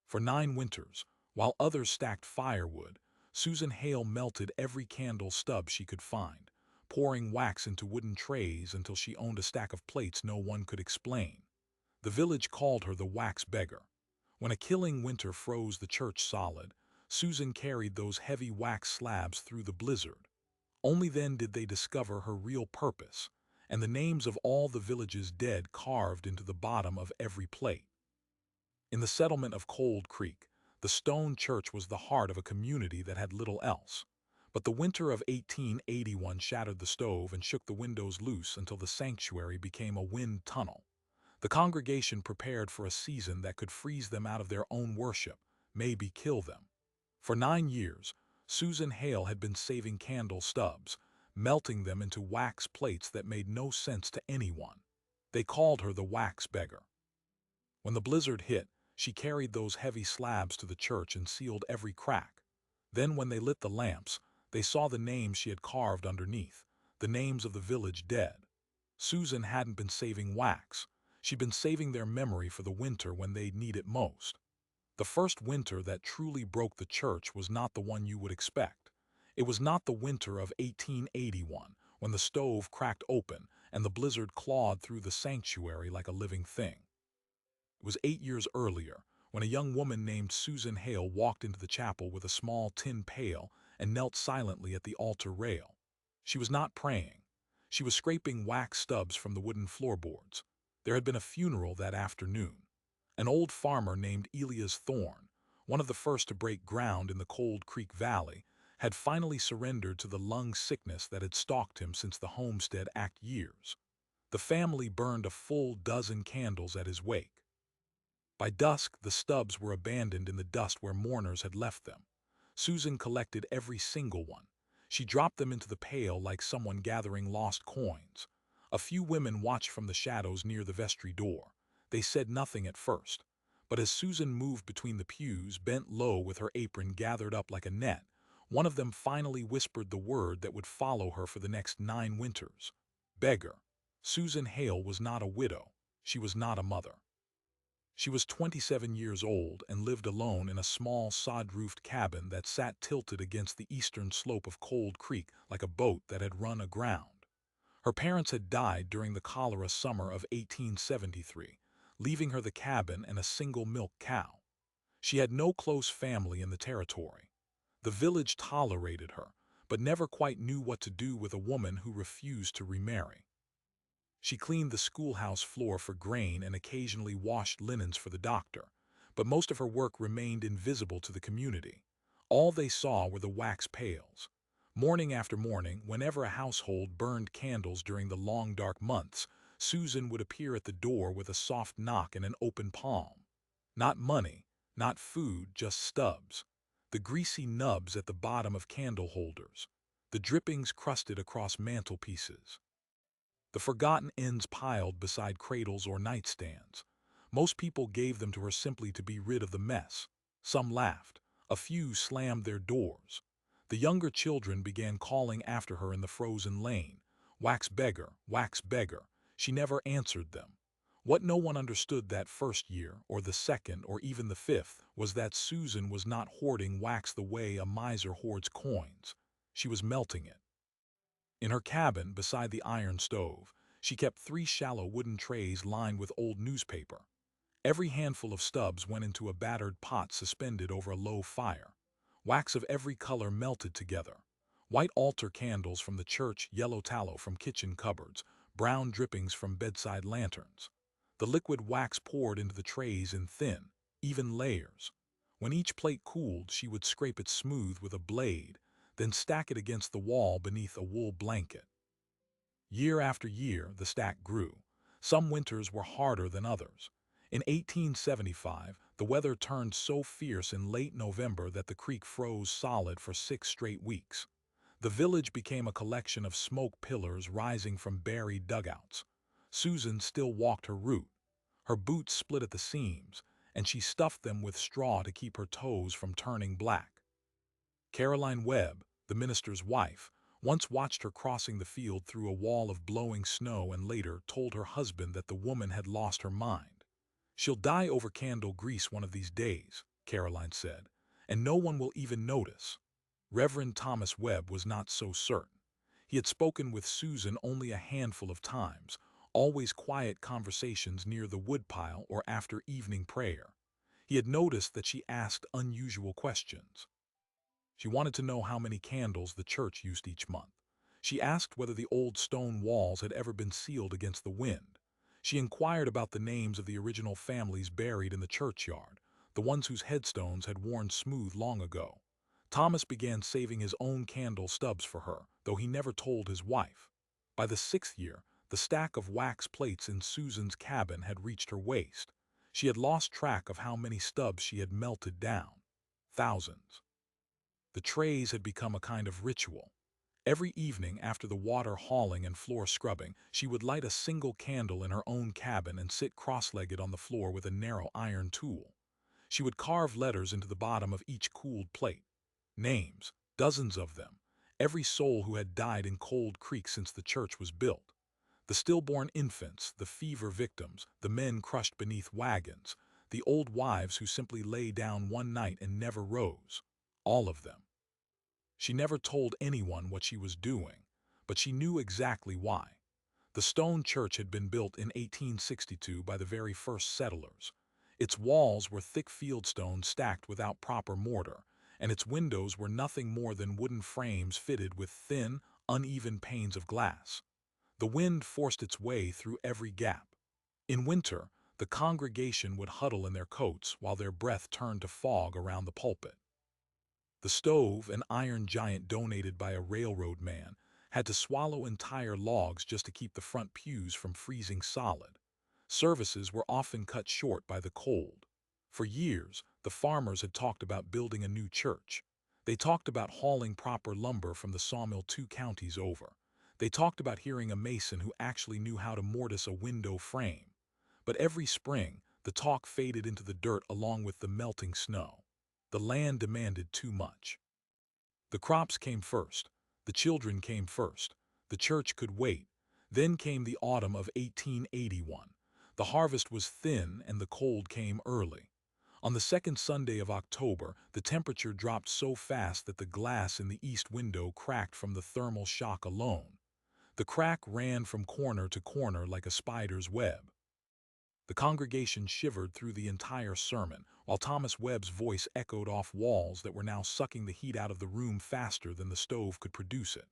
For 9 winters, while others stacked firewood, Susan Hale melted every candle stub she could find, pouring wax into wooden trays until she owned a stack of plates no one could explain. The village called her the wax beggar. When a killing winter froze the church solid, Susan carried those heavy wax slabs through the blizzard. Only then did they discover her real purpose, and the names of all the village's dead carved into the bottom of every plate. In the settlement of Cold Creek, the stone church was the heart of a community that had little else. But the winter of 1881 shattered the stove and shook the windows loose until the sanctuary became a wind tunnel. The congregation prepared for a season that could freeze them out of their own worship, maybe kill them. For 9 years, Susan Hale had been saving candle stubs, melting them into wax plates that made no sense to anyone. They called her the wax beggar. When the blizzard hit, she carried those heavy slabs to the church and sealed every crack. Then when they lit the lamps, they saw the names she had carved underneath, the names of the village dead. Susan hadn't been saving wax. She'd been saving their memory for the winter when they'd need it most. The first winter that truly broke the church was not the one you would expect. It was not the winter of 1881, when the stove cracked open and the blizzard clawed through the sanctuary like a living thing. It was 8 years earlier, when a young woman named Susan Hale walked into the chapel with a small tin pail and knelt silently at the altar rail. She was not praying. She was scraping wax stubs from the wooden floorboards. There had been a funeral that afternoon. An old farmer named Elias Thorne, one of the first to break ground in the Cold Creek Valley, had finally surrendered to the lung sickness that had stalked him since the Homestead Act years. The family burned a full dozen candles at his wake. By dusk, the stubs were abandoned in the dust where mourners had left them. Susan collected every single one. She dropped them into the pail like someone gathering lost coins. A few women watched from the shadows near the vestry door. They said nothing at first, but as Susan moved between the pews, bent low with her apron gathered up like a net, one of them finally whispered the word that would follow her for the next 9 winters. Beggar. Susan Hale was not a widow. She was not a mother. She was 27 years old and lived alone in a small sod-roofed cabin that sat tilted against the eastern slope of Cold Creek like a boat that had run aground. Her parents had died during the cholera summer of 1873, leaving her the cabin and a single milk cow. She had no close family in the territory. The village tolerated her, but never quite knew what to do with a woman who refused to remarry. She cleaned the schoolhouse floor for grain and occasionally washed linens for the doctor, but most of her work remained invisible to the community. All they saw were the wax pails. Morning after morning, whenever a household burned candles during the long dark months, Susan would appear at the door with a soft knock and an open palm. Not money, not food, just stubs. The greasy nubs at the bottom of candle holders. The drippings crusted across mantelpieces. The forgotten ends piled beside cradles or nightstands. Most people gave them to her simply to be rid of the mess. Some laughed. A few slammed their doors. The younger children began calling after her in the frozen lane. Wax beggar, wax beggar. She never answered them. What no one understood that first year, or the second, or even the fifth, was that Susan was not hoarding wax the way a miser hoards coins. She was melting it. In her cabin, beside the iron stove, she kept 3 shallow wooden trays lined with old newspaper. Every handful of stubs went into a battered pot suspended over a low fire. Wax of every color melted together. White altar candles from the church, yellow tallow from kitchen cupboards, brown drippings from bedside lanterns. The liquid wax poured into the trays in thin, even layers. When each plate cooled, she would scrape it smooth with a blade, then stack it against the wall beneath a wool blanket. Year after year, the stack grew. Some winters were harder than others. In 1875, the weather turned so fierce in late November that the creek froze solid for 6 straight weeks. The village became a collection of smoke pillars rising from buried dugouts. Susan still walked her route. Her boots split at the seams, and she stuffed them with straw to keep her toes from turning black. Caroline Webb, the minister's wife, once watched her crossing the field through a wall of blowing snow and later told her husband that the woman had lost her mind. "She'll die over candle grease one of these days," Caroline said, "and no one will even notice." Reverend Thomas Webb was not so certain. He had spoken with Susan only a handful of times, always quiet conversations near the woodpile or after evening prayer. He had noticed that she asked unusual questions. She wanted to know how many candles the church used each month. She asked whether the old stone walls had ever been sealed against the wind. She inquired about the names of the original families buried in the churchyard, the ones whose headstones had worn smooth long ago. Thomas began saving his own candle stubs for her, though he never told his wife. By the 6th year, the stack of wax plates in Susan's cabin had reached her waist. She had lost track of how many stubs she had melted down. Thousands. The trays had become a kind of ritual. Every evening after the water hauling and floor scrubbing, she would light a single candle in her own cabin and sit cross-legged on the floor with a narrow iron tool. She would carve letters into the bottom of each cooled plate. Names, dozens of them, every soul who had died in Cold Creek since the church was built. The stillborn infants, the fever victims, the men crushed beneath wagons, the old wives who simply lay down one night and never rose. All of them. She never told anyone what she was doing, but she knew exactly why. The stone church had been built in 1862 by the very first settlers. Its walls were thick fieldstone stacked without proper mortar, and its windows were nothing more than wooden frames fitted with thin, uneven panes of glass. The wind forced its way through every gap. In winter, the congregation would huddle in their coats while their breath turned to fog around the pulpit. The stove, an iron giant donated by a railroad man, had to swallow entire logs just to keep the front pews from freezing solid. Services were often cut short by the cold. For years, the farmers had talked about building a new church. They talked about hauling proper lumber from the sawmill 2 counties over. They talked about hearing a mason who actually knew how to mortise a window frame. But every spring, the talk faded into the dirt along with the melting snow. The land demanded too much. The crops came first. The children came first. The church could wait. Then came the autumn of 1881. The harvest was thin and the cold came early. On the second Sunday of October, the temperature dropped so fast that the glass in the east window cracked from the thermal shock alone. The crack ran from corner to corner like a spider's web. The congregation shivered through the entire sermon, while Thomas Webb's voice echoed off walls that were now sucking the heat out of the room faster than the stove could produce it.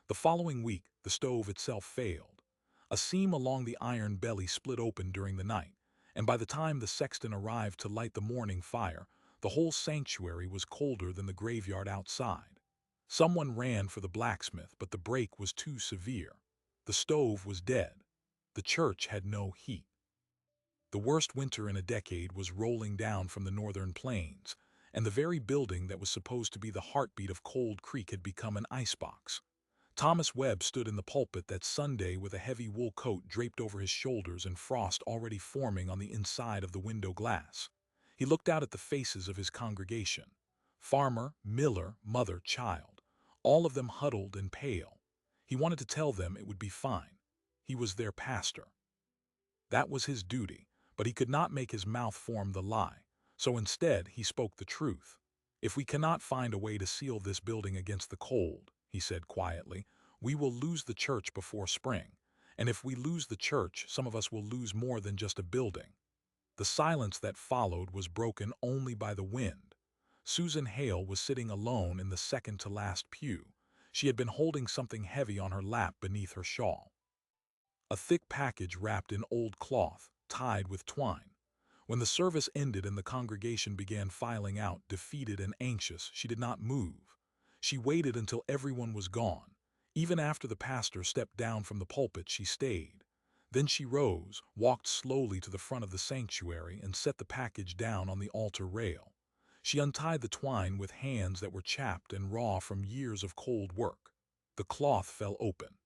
The following week, the stove itself failed. A seam along the iron belly split open during the night, and by the time the sexton arrived to light the morning fire, the whole sanctuary was colder than the graveyard outside. Someone ran for the blacksmith, but the break was too severe. The stove was dead. The church had no heat. The worst winter in a decade was rolling down from the northern plains, and the very building that was supposed to be the heartbeat of Cold Creek had become an icebox. Thomas Webb stood in the pulpit that Sunday with a heavy wool coat draped over his shoulders and frost already forming on the inside of the window glass. He looked out at the faces of his congregation. Farmer, miller, mother, child, all of them huddled and pale. He wanted to tell them it would be fine. He was their pastor. That was his duty, but he could not make his mouth form the lie, so instead he spoke the truth. "If we cannot find a way to seal this building against the cold," he said quietly, "we will lose the church before spring. And if we lose the church, some of us will lose more than just a building." The silence that followed was broken only by the wind. Susan Hale was sitting alone in the second-to-last pew. She had been holding something heavy on her lap beneath her shawl. A thick package wrapped in old cloth, tied with twine. When the service ended and the congregation began filing out, defeated and anxious, she did not move. She waited until everyone was gone. Even after the pastor stepped down from the pulpit, she stayed. Then she rose, walked slowly to the front of the sanctuary, and set the package down on the altar rail. She untied the twine with hands that were chapped and raw from years of cold work. The cloth fell open.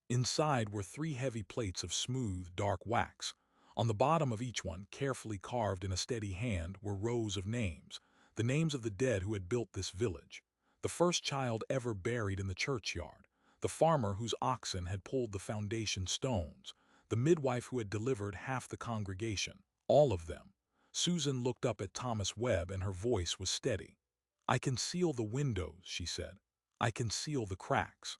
Inside were 3 heavy plates of smooth, dark wax. On the bottom of each one, carefully carved in a steady hand, were rows of names, the names of the dead who had built this village. The first child ever buried in the churchyard, the farmer whose oxen had pulled the foundation stones, the midwife who had delivered half the congregation, all of them. Susan looked up at Thomas Webb and her voice was steady. "I can seal the windows," she said. "I can seal the cracks.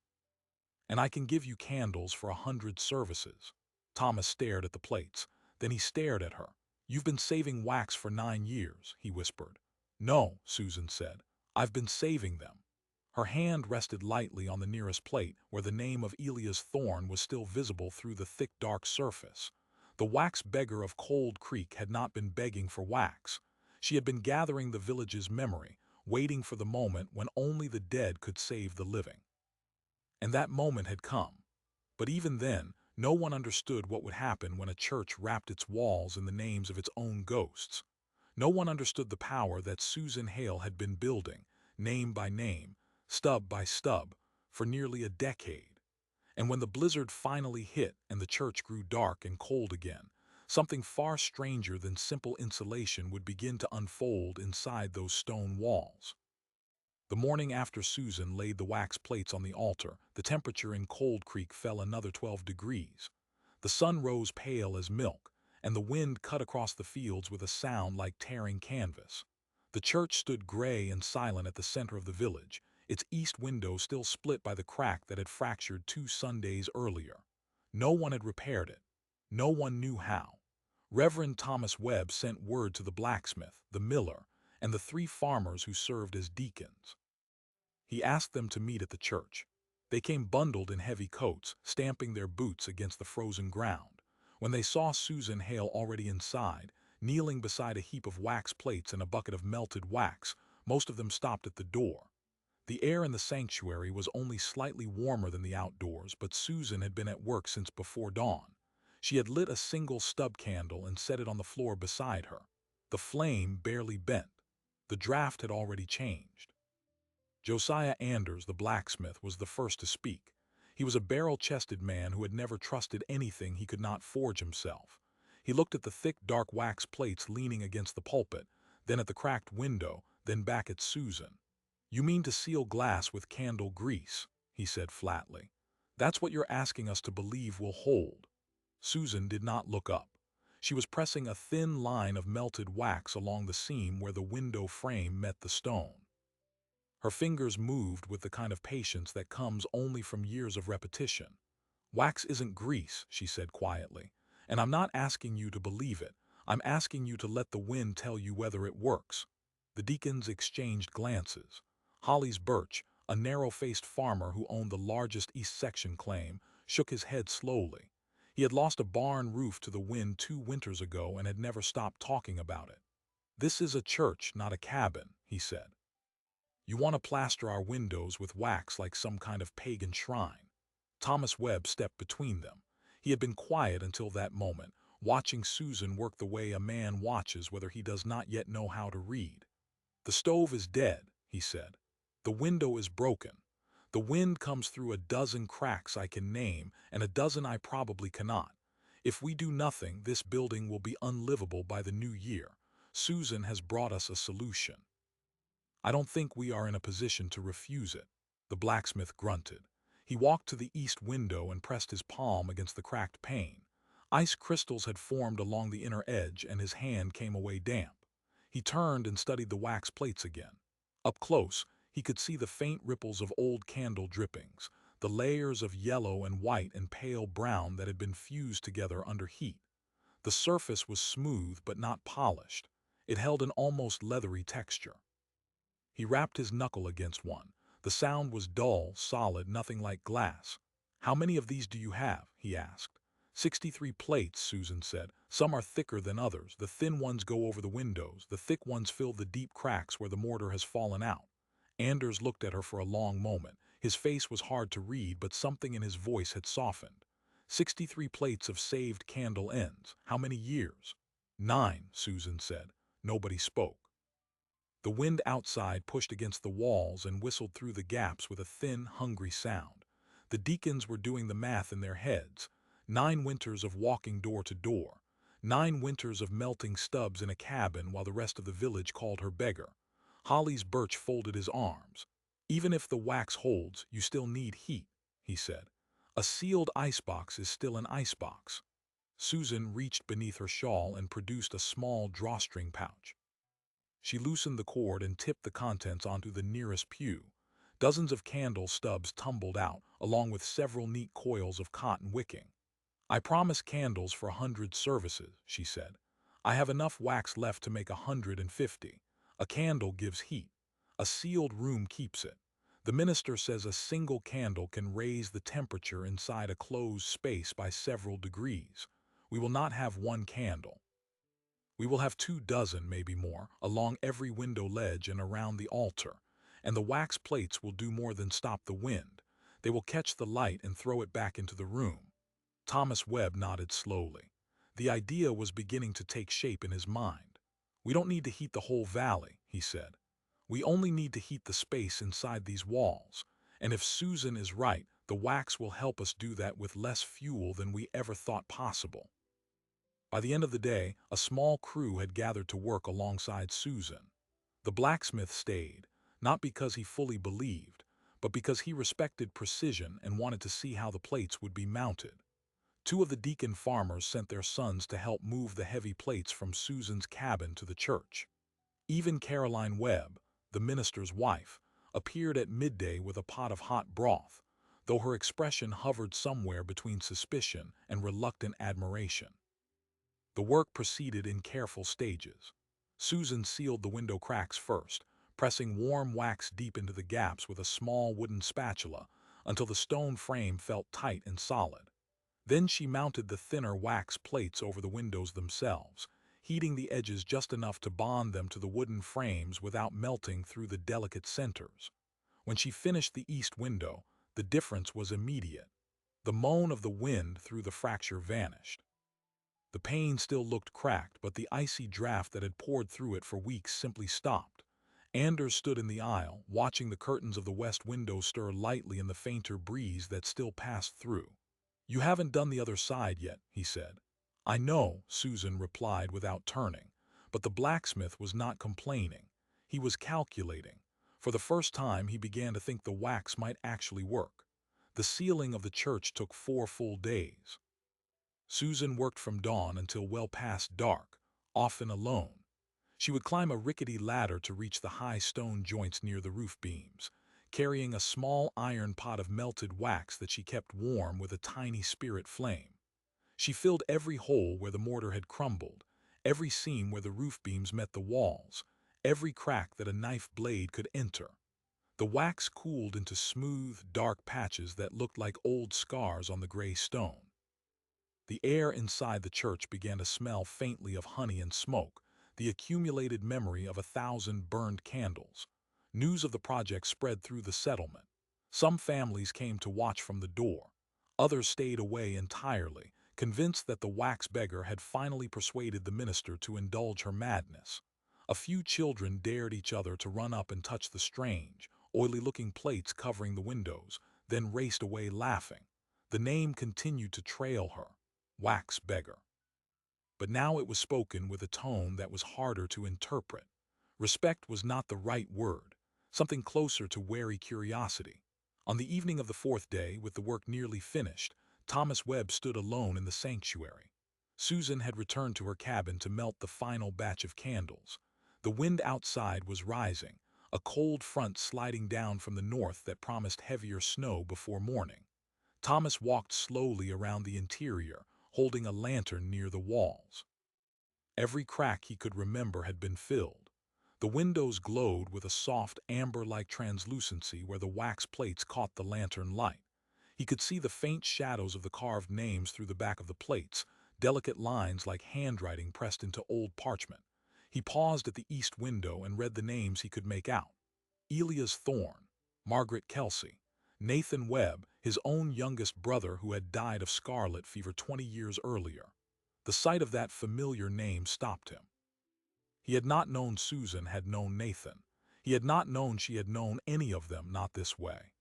And I can give you candles for 100 services." Thomas stared at the plates. Then he stared at her. "You've been saving wax for 9 years," he whispered. "No," Susan said. "I've been saving them." Her hand rested lightly on the nearest plate, where the name of Elias Thorne was still visible through the thick dark surface. The wax beggar of Cold Creek had not been begging for wax. She had been gathering the village's memory, waiting for the moment when only the dead could save the living. And that moment had come. But even then, no one understood what would happen when a church wrapped its walls in the names of its own ghosts. No one understood the power that Susan Hale had been building, name by name, stub by stub, for nearly a decade. And when the blizzard finally hit and the church grew dark and cold again, something far stranger than simple insulation would begin to unfold inside those stone walls. The morning after Susan laid the wax plates on the altar, the temperature in Cold Creek fell another 12 degrees. The sun rose pale as milk, and the wind cut across the fields with a sound like tearing canvas. The church stood gray and silent at the center of the village, its east window still split by the crack that had fractured 2 Sundays earlier. No one had repaired it. No one knew how. Reverend Thomas Webb sent word to the blacksmith, the miller, and the 3 farmers who served as deacons. He asked them to meet at the church. They came bundled in heavy coats, stamping their boots against the frozen ground. When they saw Susan Hale already inside, kneeling beside a heap of wax plates and a bucket of melted wax, most of them stopped at the door. The air in the sanctuary was only slightly warmer than the outdoors, but Susan had been at work since before dawn. She had lit a single stub candle and set it on the floor beside her. The flame barely bent. The draft had already changed. Josiah Anders, the blacksmith, was the first to speak. He was a barrel-chested man who had never trusted anything he could not forge himself. He looked at the thick, dark wax plates leaning against the pulpit, then at the cracked window, then back at Susan. "You mean to seal glass with candle grease," he said flatly. "That's what you're asking us to believe will hold." Susan did not look up. She was pressing a thin line of melted wax along the seam where the window frame met the stone. Her fingers moved with the kind of patience that comes only from years of repetition. "Wax isn't grease," she said quietly, "and I'm not asking you to believe it. I'm asking you to let the wind tell you whether it works." The deacons exchanged glances. Hollis Birch, a narrow-faced farmer who owned the largest East Section claim, shook his head slowly. He had lost a barn roof to the wind 2 winters ago and had never stopped talking about it. "This is a church, not a cabin," he said. "You want to plaster our windows with wax like some kind of pagan shrine." Thomas Webb stepped between them. He had been quiet until that moment, watching Susan work the way a man watches whether he does not yet know how to read. "The stove is dead," he said. "The window is broken. The wind comes through a dozen cracks I can name and a dozen I probably cannot. If we do nothing, this building will be unlivable by the new year. Susan has brought us a solution. I don't think we are in a position to refuse it." The blacksmith grunted. He walked to the east window and pressed his palm against the cracked pane. Ice crystals had formed along the inner edge and his hand came away damp. He turned and studied the wax plates again. Up close, he could see the faint ripples of old candle drippings, the layers of yellow and white and pale brown that had been fused together under heat. The surface was smooth but not polished. It held an almost leathery texture. He rapped his knuckle against one. The sound was dull, solid, nothing like glass. "How many of these do you have?" he asked. 63 plates, Susan said. "Some are thicker than others. The thin ones go over the windows. The thick ones fill the deep cracks where the mortar has fallen out." Anders looked at her for a long moment. His face was hard to read, but something in his voice had softened. 63 plates of saved candle ends. How many years?" 9, Susan said. Nobody spoke. The wind outside pushed against the walls and whistled through the gaps with a thin, hungry sound. The deacons were doing the math in their heads. 9 winters of walking door to door. 9 winters of melting stubs in a cabin while the rest of the village called her beggar. Hollis Birch folded his arms. "Even if the wax holds, you still need heat," he said. "A sealed icebox is still an icebox." Susan reached beneath her shawl and produced a small drawstring pouch. She loosened the cord and tipped the contents onto the nearest pew. Dozens of candle stubs tumbled out, along with several neat coils of cotton wicking. "I promised candles for 100 services," she said. "I have enough wax left to make 150. A candle gives heat. A sealed room keeps it. The minister says a single candle can raise the temperature inside a closed space by several degrees. We will not have one candle. We will have 24, maybe more, along every window ledge and around the altar. And the wax plates will do more than stop the wind. They will catch the light and throw it back into the room." Thomas Webb nodded slowly. The idea was beginning to take shape in his mind. "We don't need to heat the whole valley," he said. "We only need to heat the space inside these walls. And if Susan is right, the wax will help us do that with less fuel than we ever thought possible." By the end of the day, a small crew had gathered to work alongside Susan. The blacksmith stayed, not because he fully believed, but because he respected precision and wanted to see how the plates would be mounted. Two of the deacon farmers sent their sons to help move the heavy plates from Susan's cabin to the church. Even Caroline Webb, the minister's wife, appeared at midday with a pot of hot broth, though her expression hovered somewhere between suspicion and reluctant admiration. The work proceeded in careful stages. Susan sealed the window cracks first, pressing warm wax deep into the gaps with a small wooden spatula until the stone frame felt tight and solid. Then she mounted the thinner wax plates over the windows themselves, heating the edges just enough to bond them to the wooden frames without melting through the delicate centers. When she finished the east window, the difference was immediate. The moan of the wind through the fracture vanished. The pane still looked cracked, but the icy draft that had poured through it for weeks simply stopped. Anders stood in the aisle, watching the curtains of the west window stir lightly in the fainter breeze that still passed through. "You haven't done the other side yet," he said. "I know," Susan replied without turning, but the blacksmith was not complaining. He was calculating. For the first time, he began to think the wax might actually work. The sealing of the church took 4 full days. Susan worked from dawn until well past dark, often alone. She would climb a rickety ladder to reach the high stone joints near the roof beams, carrying a small iron pot of melted wax that she kept warm with a tiny spirit flame. She filled every hole where the mortar had crumbled, every seam where the roof beams met the walls, every crack that a knife blade could enter. The wax cooled into smooth, dark patches that looked like old scars on the gray stone. The air inside the church began to smell faintly of honey and smoke, the accumulated memory of 1,000 burned candles. News of the project spread through the settlement. Some families came to watch from the door. Others stayed away entirely, convinced that the wax beggar had finally persuaded the minister to indulge her madness. A few children dared each other to run up and touch the strange, oily-looking plates covering the windows, then raced away laughing. The name continued to trail her. Wax beggar. But now it was spoken with a tone that was harder to interpret. Respect was not the right word, something closer to wary curiosity. On the evening of the 4th day, with the work nearly finished, Thomas Webb stood alone in the sanctuary. Susan had returned to her cabin to melt the final batch of candles. The wind outside was rising, a cold front sliding down from the north that promised heavier snow before morning. Thomas walked slowly around the interior, holding a lantern near the walls. Every crack he could remember had been filled. The windows glowed with a soft amber-like translucency where the wax plates caught the lantern light. He could see the faint shadows of the carved names through the back of the plates, delicate lines like handwriting pressed into old parchment. He paused at the east window and read the names he could make out. Elias Thorne, Margaret Kelsey, Nathan Webb, his own youngest brother who had died of scarlet fever 20 years earlier. The sight of that familiar name stopped him. He had not known Susan had known Nathan. He had not known she had known any of them, not this way.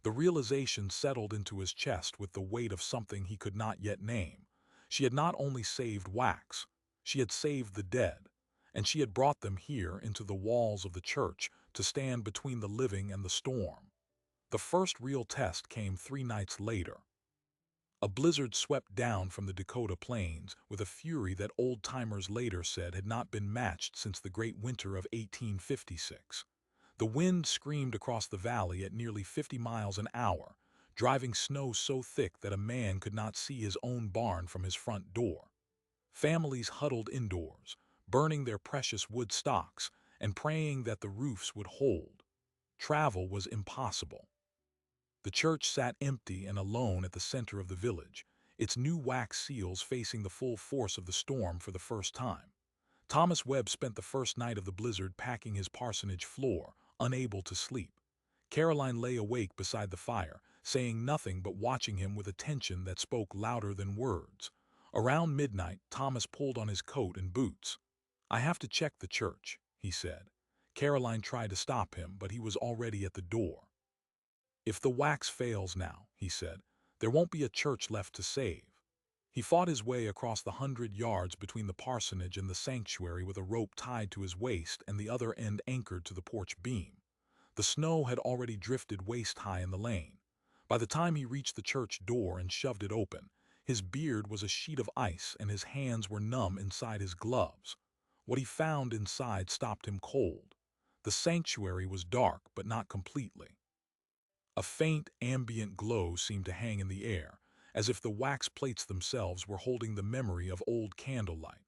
The realization settled into his chest with the weight of something he could not yet name. She had not only saved wax, she had saved the dead, and she had brought them here into the walls of the church to stand between the living and the storm. The first real test came 3 nights later. A blizzard swept down from the Dakota plains with a fury that old-timers later said had not been matched since the Great Winter of 1856. The wind screamed across the valley at nearly 50 miles an hour, driving snow so thick that a man could not see his own barn from his front door. Families huddled indoors, burning their precious wood stocks and praying that the roofs would hold. Travel was impossible. The church sat empty and alone at the center of the village, its new wax seals facing the full force of the storm for the first time. Thomas Webb spent the first night of the blizzard packing his parsonage floor, unable to sleep. Caroline lay awake beside the fire, saying nothing but watching him with attention that spoke louder than words. Around midnight, Thomas pulled on his coat and boots. "I have to check the church," he said. Caroline tried to stop him, but he was already at the door. "If the wax fails now," he said, "there won't be a church left to save." He fought his way across the 100 yards between the parsonage and the sanctuary with a rope tied to his waist and the other end anchored to the porch beam. The snow had already drifted waist-high in the lane. By the time he reached the church door and shoved it open, his beard was a sheet of ice and his hands were numb inside his gloves. What he found inside stopped him cold. The sanctuary was dark, but not completely. A faint, ambient glow seemed to hang in the air, as if the wax plates themselves were holding the memory of old candlelight.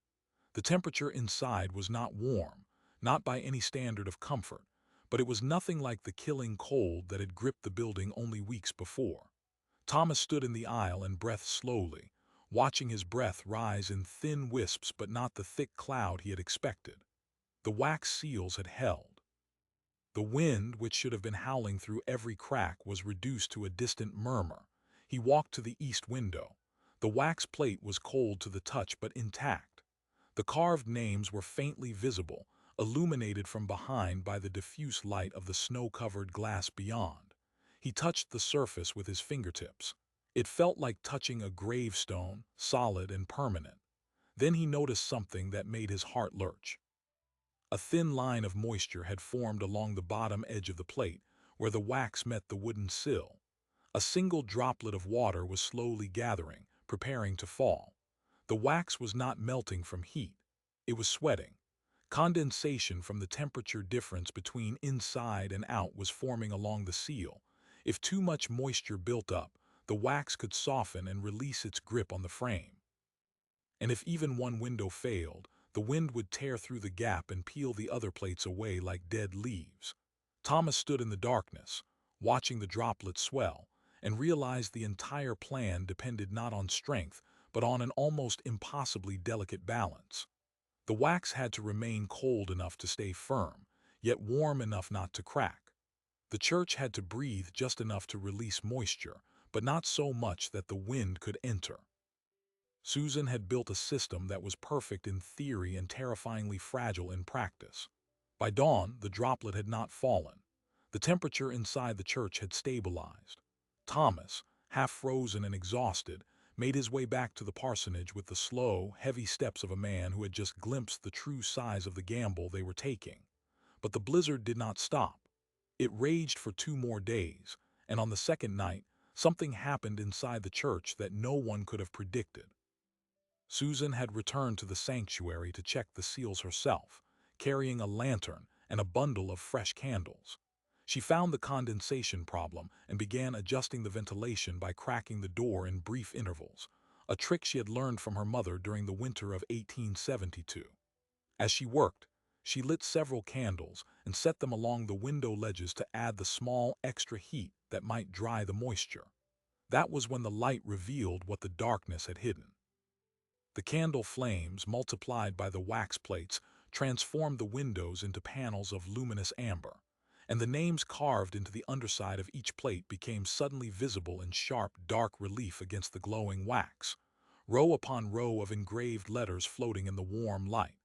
The temperature inside was not warm, not by any standard of comfort, but it was nothing like the killing cold that had gripped the building only weeks before. Thomas stood in the aisle and breathed slowly, watching his breath rise in thin wisps but not the thick cloud he had expected. The wax seals had held. The wind, which should have been howling through every crack, was reduced to a distant murmur. He walked to the east window. The wax plate was cold to the touch but intact. The carved names were faintly visible, illuminated from behind by the diffuse light of the snow-covered glass beyond. He touched the surface with his fingertips. It felt like touching a gravestone, solid and permanent. Then he noticed something that made his heart lurch. A thin line of moisture had formed along the bottom edge of the plate, where the wax met the wooden sill. A single droplet of water was slowly gathering, preparing to fall. The wax was not melting from heat. It was sweating. Condensation from the temperature difference between inside and out was forming along the seal. If too much moisture built up, the wax could soften and release its grip on the frame. And if even one window failed, the wind would tear through the gap and peel the other plates away like dead leaves. Thomas stood in the darkness, watching the droplets swell, and realized the entire plan depended not on strength, but on an almost impossibly delicate balance. The wax had to remain cold enough to stay firm, yet warm enough not to crack. The church had to breathe just enough to release moisture, but not so much that the wind could enter. Susan had built a system that was perfect in theory and terrifyingly fragile in practice. By dawn, the droplet had not fallen. The temperature inside the church had stabilized. Thomas, half frozen and exhausted, made his way back to the parsonage with the slow, heavy steps of a man who had just glimpsed the true size of the gamble they were taking. But the blizzard did not stop. It raged for 2 more days, and on the second night, something happened inside the church that no one could have predicted. Susan had returned to the sanctuary to check the seals herself, carrying a lantern and a bundle of fresh candles. She found the condensation problem and began adjusting the ventilation by cracking the door in brief intervals, a trick she had learned from her mother during the winter of 1872. As she worked, she lit several candles and set them along the window ledges to add the small extra heat that might dry the moisture. That was when the light revealed what the darkness had hidden. The candle flames, multiplied by the wax plates, transformed the windows into panels of luminous amber, and the names carved into the underside of each plate became suddenly visible in sharp, dark relief against the glowing wax, row upon row of engraved letters floating in the warm light.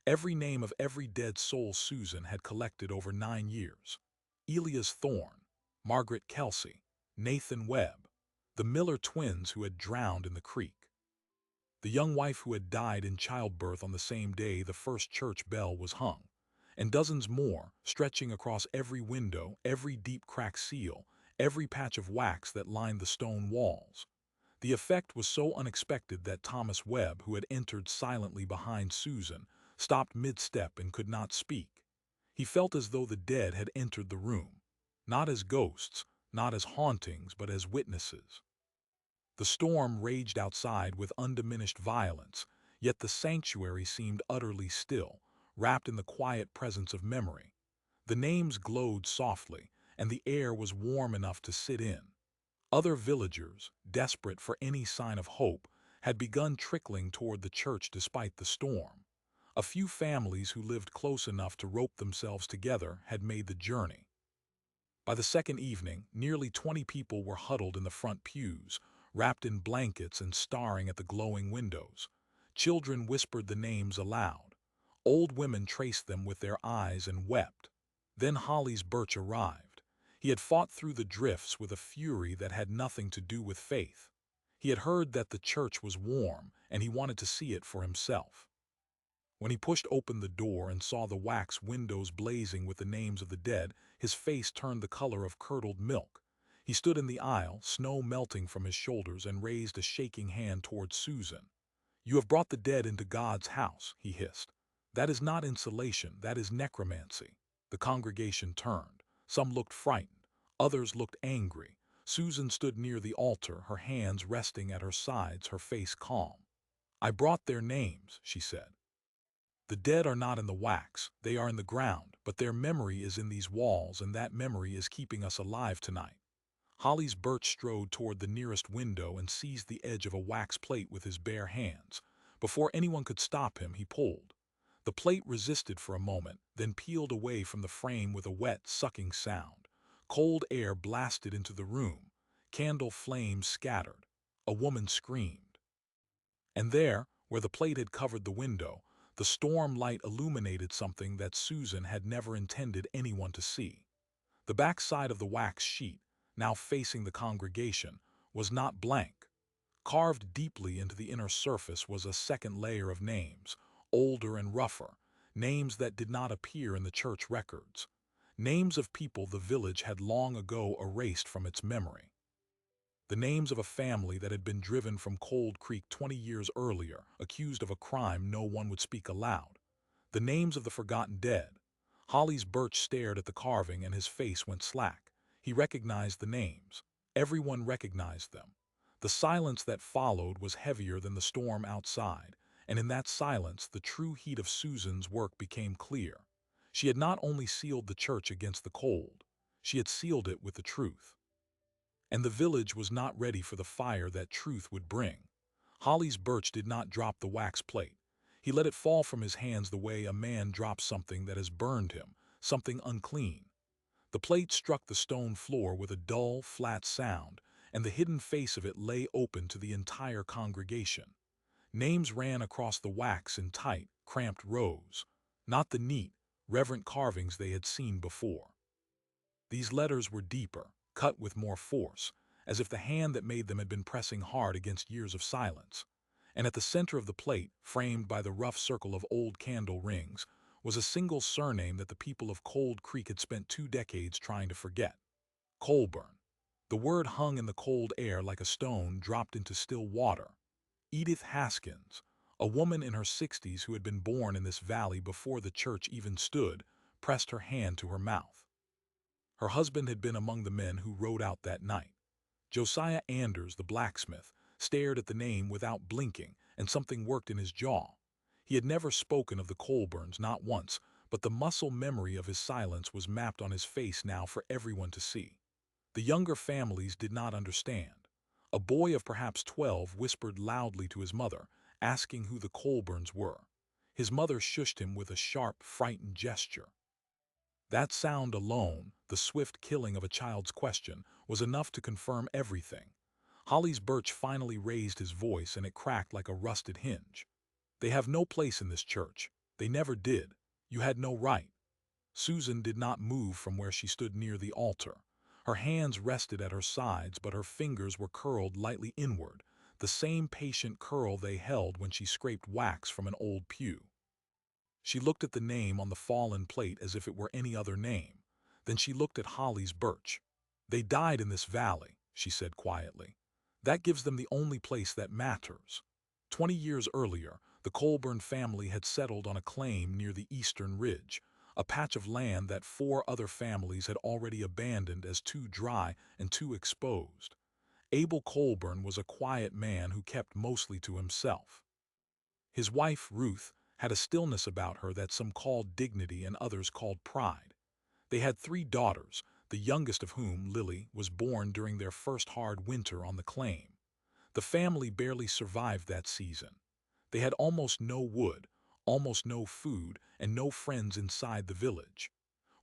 Every name of every dead soul Susan had collected over 9 years. Elias Thorne, Margaret Kelsey, Nathan Webb, the Miller twins who had drowned in the creek, the young wife who had died in childbirth on the same day the first church bell was hung, and dozens more, stretching across every window, every deep crack seal, every patch of wax that lined the stone walls. The effect was so unexpected that Thomas Webb, who had entered silently behind Susan, stopped mid-step and could not speak. He felt as though the dead had entered the room, not as ghosts, not as hauntings, but as witnesses. The storm raged outside with undiminished violence, yet the sanctuary seemed utterly still, wrapped in the quiet presence of memory. The names glowed softly, and the air was warm enough to sit in. Other villagers, desperate for any sign of hope, had begun trickling toward the church despite the storm. A few families who lived close enough to rope themselves together had made the journey. By the second evening, nearly 20 people were huddled in the front pews, wrapped in blankets and staring at the glowing windows. Children whispered the names aloud. Old women traced them with their eyes and wept. Then Holly's Birch arrived. He had fought through the drifts with a fury that had nothing to do with faith. He had heard that the church was warm, and he wanted to see it for himself. When he pushed open the door and saw the wax windows blazing with the names of the dead, his face turned the color of curdled milk. He stood in the aisle, snow melting from his shoulders, and raised a shaking hand toward Susan. "You have brought the dead into God's house," he hissed. "That is not insulation, that is necromancy." The congregation turned. Some looked frightened, others looked angry. Susan stood near the altar, her hands resting at her sides, her face calm. "I brought their names," she said. "The dead are not in the wax, they are in the ground, but their memory is in these walls, and that memory is keeping us alive tonight." Holly's Birch strode toward the nearest window and seized the edge of a wax plate with his bare hands. Before anyone could stop him, he pulled. The plate resisted for a moment, then peeled away from the frame with a wet, sucking sound. Cold air blasted into the room. Candle flames scattered. A woman screamed. And there, where the plate had covered the window, the storm light illuminated something that Susan had never intended anyone to see. The back side of the wax sheet, now facing the congregation, was not blank. Carved deeply into the inner surface was a second layer of names, older and rougher, names that did not appear in the church records. Names of people the village had long ago erased from its memory. The names of a family that had been driven from Cold Creek 20 years earlier, accused of a crime no one would speak aloud. The names of the forgotten dead. Holly's Birch stared at the carving and his face went slack. He recognized the names. Everyone recognized them. The silence that followed was heavier than the storm outside, and in that silence the true heat of Susan's work became clear. She had not only sealed the church against the cold, she had sealed it with the truth. And the village was not ready for the fire that truth would bring. Holly's Birch did not drop the wax plate. He let it fall from his hands the way a man drops something that has burned him, something unclean. The plate struck the stone floor with a dull, flat sound, and the hidden face of it lay open to the entire congregation. Names ran across the wax in tight, cramped rows, not the neat, reverent carvings they had seen before. These letters were deeper, cut with more force, as if the hand that made them had been pressing hard against years of silence. And at the center of the plate, framed by the rough circle of old candle rings, was a single surname that the people of Cold Creek had spent 2 decades trying to forget. Colburn. The word hung in the cold air like a stone dropped into still water. Edith Haskins, a woman in her 60s who had been born in this valley before the church even stood, pressed her hand to her mouth. Her husband had been among the men who rode out that night. Josiah Anders, the blacksmith, stared at the name without blinking, and something worked in his jaw. He had never spoken of the Colburns, not once, but the muscle memory of his silence was mapped on his face now for everyone to see. The younger families did not understand. A boy of perhaps 12 whispered loudly to his mother, asking who the Colburns were. His mother shushed him with a sharp, frightened gesture. That sound alone, the swift killing of a child's question, was enough to confirm everything. Holly's Birch finally raised his voice, and it cracked like a rusted hinge. "They have no place in this church. They never did. You had no right." Susan did not move from where she stood near the altar. Her hands rested at her sides, but her fingers were curled lightly inward, the same patient curl they held when she scraped wax from an old pew. She looked at the name on the fallen plate as if it were any other name. Then she looked at Holly's Birch. "They died in this valley," she said quietly. That gives them the only place that matters. 20 years earlier, the Colburn family had settled on a claim near the Eastern Ridge, a patch of land that 4 other families had already abandoned as too dry and too exposed. Abel Colburn was a quiet man who kept mostly to himself. His wife, Ruth, had a stillness about her that some called dignity and others called pride. They had 3 daughters, the youngest of whom, Lily, was born during their first hard winter on the claim. The family barely survived that season. They had almost no wood, almost no food, and no friends inside the village.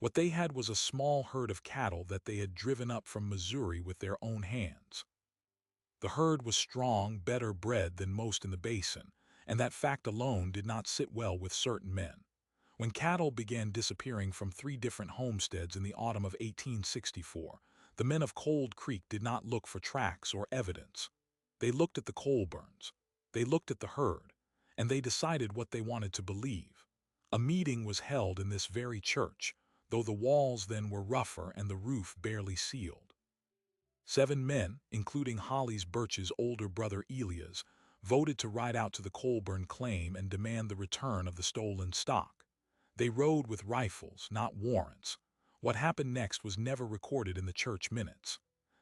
What they had was a small herd of cattle that they had driven up from Missouri with their own hands. The herd was strong, better bred than most in the basin, and that fact alone did not sit well with certain men. When cattle began disappearing from 3 different homesteads in the autumn of 1864, the men of Cold Creek did not look for tracks or evidence. They looked at the Colburns. They looked at the herd, and they decided what they wanted to believe. A meeting was held in this very church, though the walls then were rougher and the roof barely sealed. 7 men, including Holly's Birch's older brother Elias, voted to ride out to the Colburn claim and demand the return of the stolen stock. They rode with rifles, not warrants. What happened next was never recorded in the church minutes.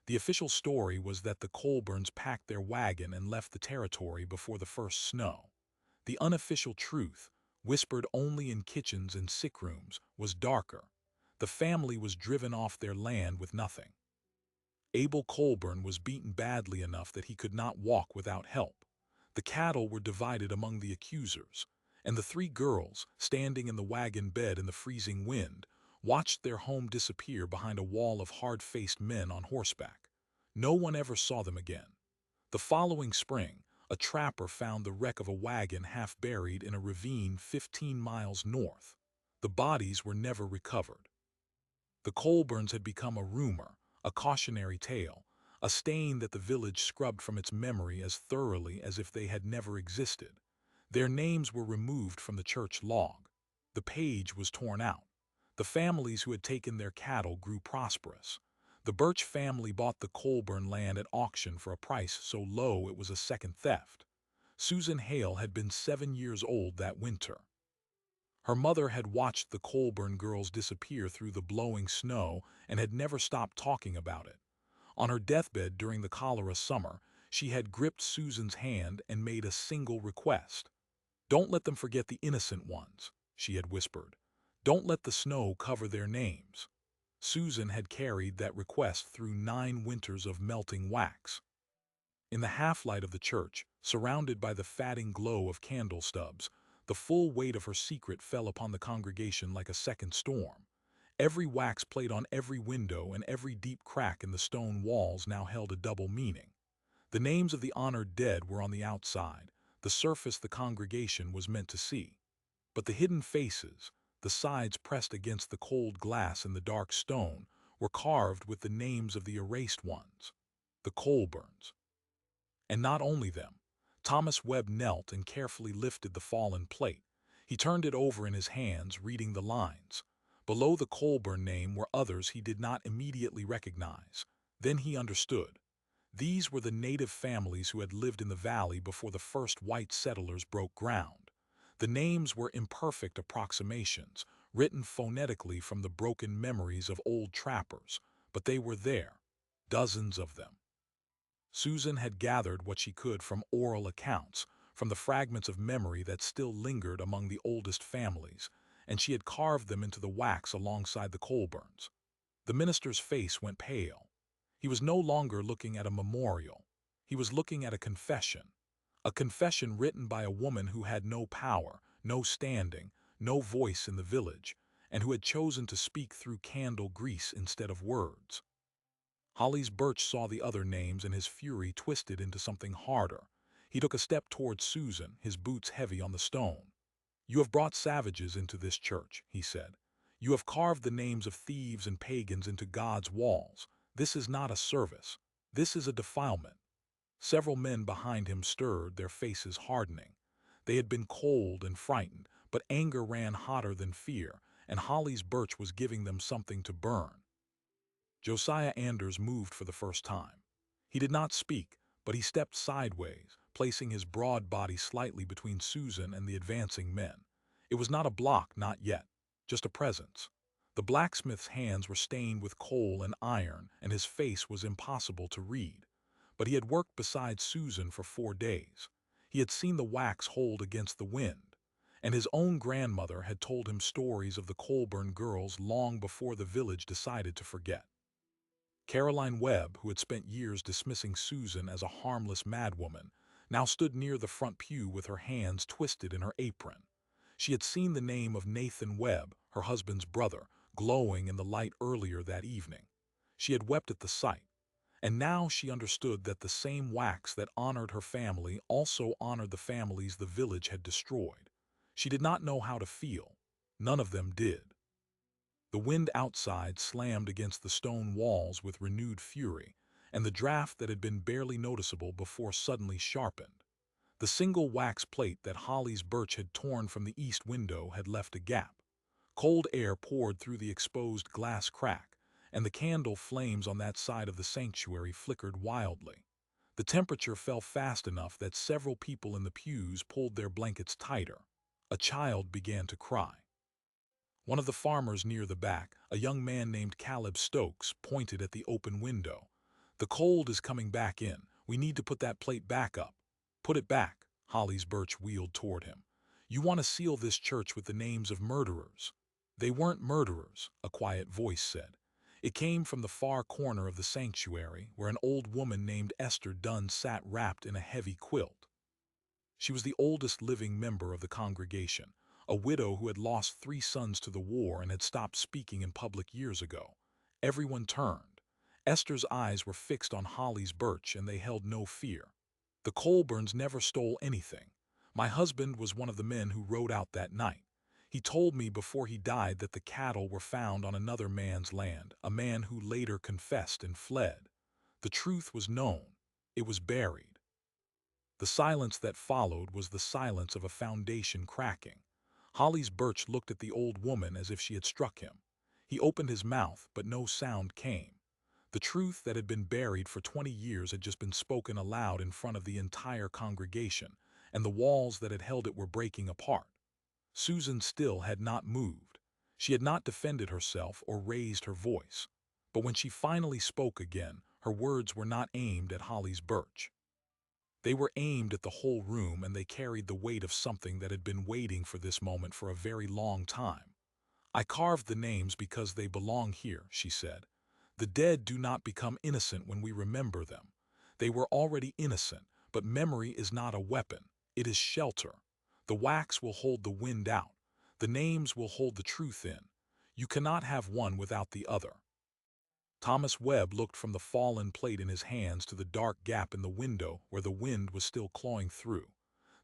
The official story was that the Colburns packed their wagon and left the territory before the first snow. The unofficial truth, whispered only in kitchens and sick rooms, was darker. The family was driven off their land with nothing. Abel Colburn was beaten badly enough that he could not walk without help. The cattle were divided among the accusers, and the 3 girls, standing in the wagon bed in the freezing wind, watched their home disappear behind a wall of hard-faced men on horseback. No one ever saw them again. The following spring, a trapper found the wreck of a wagon half buried in a ravine 15 miles north. The bodies were never recovered. The Colburns had become a rumor, a cautionary tale, a stain that the village scrubbed from its memory as thoroughly as if they had never existed. Their names were removed from the church log. The page was torn out. The families who had taken their cattle grew prosperous. The Birch family bought the Colburn land at auction for a price so low it was a second theft. Susan Hale had been 7 years old that winter. Her mother had watched the Colburn girls disappear through the blowing snow and had never stopped talking about it. On her deathbed during the cholera summer, she had gripped Susan's hand and made a single request. "Don't let them forget the innocent ones," she had whispered. "Don't let the snow cover their names." Susan had carried that request through 9 winters of melting wax. In the half-light of the church, surrounded by the fatting glow of candle stubs, the full weight of her secret fell upon the congregation like a second storm. Every wax plate on every window and every deep crack in the stone walls now held a double meaning. The names of the honored dead were on the outside, the surface the congregation was meant to see. But the hidden faces, the sides pressed against the cold glass and the dark stone, were carved with the names of the erased ones, the Colburns. And not only them. Thomas Webb knelt and carefully lifted the fallen plate. He turned it over in his hands, reading the lines. Below the Colburn name were others he did not immediately recognize. Then he understood. These were the native families who had lived in the valley before the first white settlers broke ground. The names were imperfect approximations, written phonetically from the broken memories of old trappers, but they were there, dozens of them. Susan had gathered what she could from oral accounts, from the fragments of memory that still lingered among the oldest families, and she had carved them into the wax alongside the Colburns. The minister's face went pale. He was no longer looking at a memorial. He was looking at a confession written by a woman who had no power, no standing, no voice in the village, and who had chosen to speak through candle grease instead of words. Holly's Birch saw the other names and his fury twisted into something harder. He took a step towards Susan, his boots heavy on the stone. "You have brought savages into this church," he said. "You have carved the names of thieves and pagans into God's walls. This is not a service. This is a defilement." Several men behind him stirred, their faces hardening. They had been cold and frightened, but anger ran hotter than fear, and Holly's Birch was giving them something to burn. Josiah Anders moved for the first time. He did not speak, but he stepped sideways, placing his broad body slightly between Susan and the advancing men. It was not a block, not yet, just a presence. The blacksmith's hands were stained with coal and iron, and his face was impossible to read. But he had worked beside Susan for 4 days. He had seen the wax hold against the wind, and his own grandmother had told him stories of the Colburn girls long before the village decided to forget. Caroline Webb, who had spent years dismissing Susan as a harmless madwoman, now stood near the front pew with her hands twisted in her apron. She had seen the name of Nathan Webb, her husband's brother, glowing in the light earlier that evening. She had wept at the sight, and now she understood that the same wax that honored her family also honored the families the village had destroyed. She did not know how to feel. None of them did. The wind outside slammed against the stone walls with renewed fury, and the draft that had been barely noticeable before suddenly sharpened. The single wax plate that Holly's birch had torn from the east window had left a gap. Cold air poured through the exposed glass crack, and the candle flames on that side of the sanctuary flickered wildly. The temperature fell fast enough that several people in the pews pulled their blankets tighter. A child began to cry. One of the farmers near the back, a young man named Caleb Stokes, pointed at the open window. "The cold is coming back in. We need to put that plate back up." "Put it back," Holly's birch wheeled toward him. "You want to seal this church with the names of murderers." "They weren't murderers," a quiet voice said. It came from the far corner of the sanctuary, where an old woman named Esther Dunn sat wrapped in a heavy quilt. She was the oldest living member of the congregation, a widow who had lost 3 sons to the war and had stopped speaking in public years ago. Everyone turned. Esther's eyes were fixed on Holly's birch, and they held no fear. "The Colburns never stole anything. My husband was one of the men who rode out that night. He told me before he died that the cattle were found on another man's land, a man who later confessed and fled. The truth was known. It was buried." The silence that followed was the silence of a foundation cracking. Holly's birch looked at the old woman as if she had struck him. He opened his mouth, but no sound came. The truth that had been buried for 20 years had just been spoken aloud in front of the entire congregation, and the walls that had held it were breaking apart. Susan still had not moved. She had not defended herself or raised her voice. But when she finally spoke again, her words were not aimed at Holly's birch. They were aimed at the whole room, and they carried the weight of something that had been waiting for this moment for a very long time. "I carved the names because they belong here," she said. "The dead do not become innocent when we remember them. They were already innocent, but memory is not a weapon. It is shelter. The wax will hold the wind out. The names will hold the truth in. You cannot have one without the other." Thomas Webb looked from the fallen plate in his hands to the dark gap in the window where the wind was still clawing through.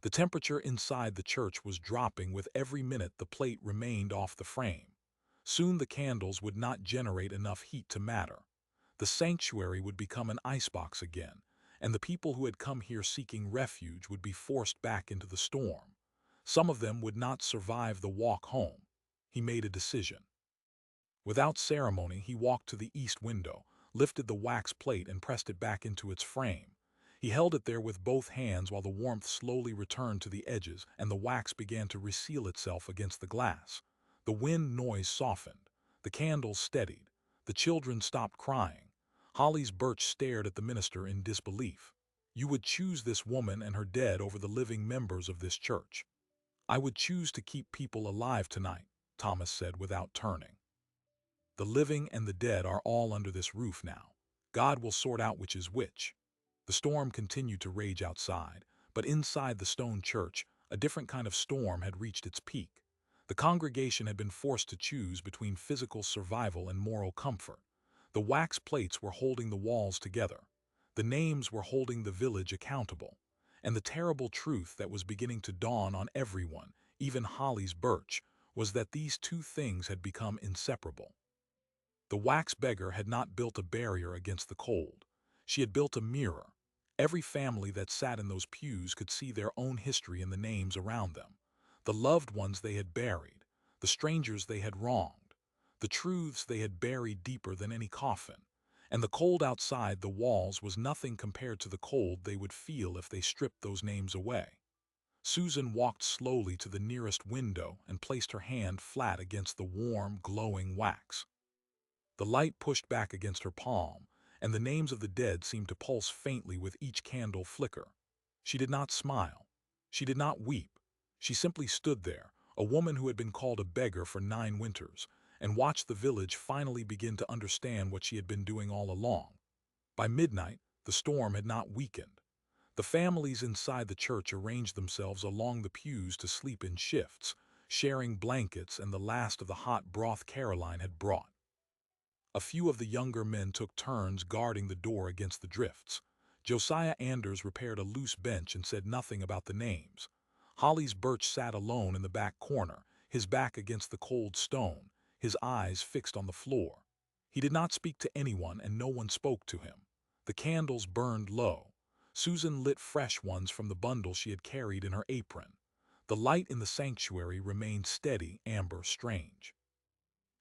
The temperature inside the church was dropping with every minute the plate remained off the frame. Soon the candles would not generate enough heat to matter. The sanctuary would become an icebox again, and the people who had come here seeking refuge would be forced back into the storm. Some of them would not survive the walk home. He made a decision. Without ceremony, he walked to the east window, lifted the wax plate and pressed it back into its frame. He held it there with both hands while the warmth slowly returned to the edges and the wax began to reseal itself against the glass. The wind noise softened. The candles steadied. The children stopped crying. Holly's birch stared at the minister in disbelief. "You would choose this woman and her dead over the living members of this church." "I would choose to keep people alive tonight," Thomas said without turning. "The living and the dead are all under this roof now. God will sort out which is which." The storm continued to rage outside, but inside the stone church, a different kind of storm had reached its peak. The congregation had been forced to choose between physical survival and moral comfort. The wax plates were holding the walls together. The names were holding the village accountable. And the terrible truth that was beginning to dawn on everyone, even Holly's birch, was that these two things had become inseparable. The wax beggar had not built a barrier against the cold. She had built a mirror. Every family that sat in those pews could see their own history in the names around them. The loved ones they had buried, the strangers they had wronged, the truths they had buried deeper than any coffin. And the cold outside the walls was nothing compared to the cold they would feel if they stripped those names away. Susan walked slowly to the nearest window and placed her hand flat against the warm, glowing wax. The light pushed back against her palm, and the names of the dead seemed to pulse faintly with each candle flicker. She did not smile. She did not weep. She simply stood there, a woman who had been called a beggar for 9 winters, and watched the village finally begin to understand what she had been doing all along. By midnight, the storm had not weakened. The families inside the church arranged themselves along the pews to sleep in shifts, sharing blankets and the last of the hot broth Caroline had brought. A few of the younger men took turns guarding the door against the drifts. Josiah Anders repaired a loose bench and said nothing about the names. Holly's Birch sat alone in the back corner, his back against the cold stone, his eyes fixed on the floor. He did not speak to anyone, and no one spoke to him. The candles burned low. Susan lit fresh ones from the bundle she had carried in her apron. The light in the sanctuary remained steady, amber, strange.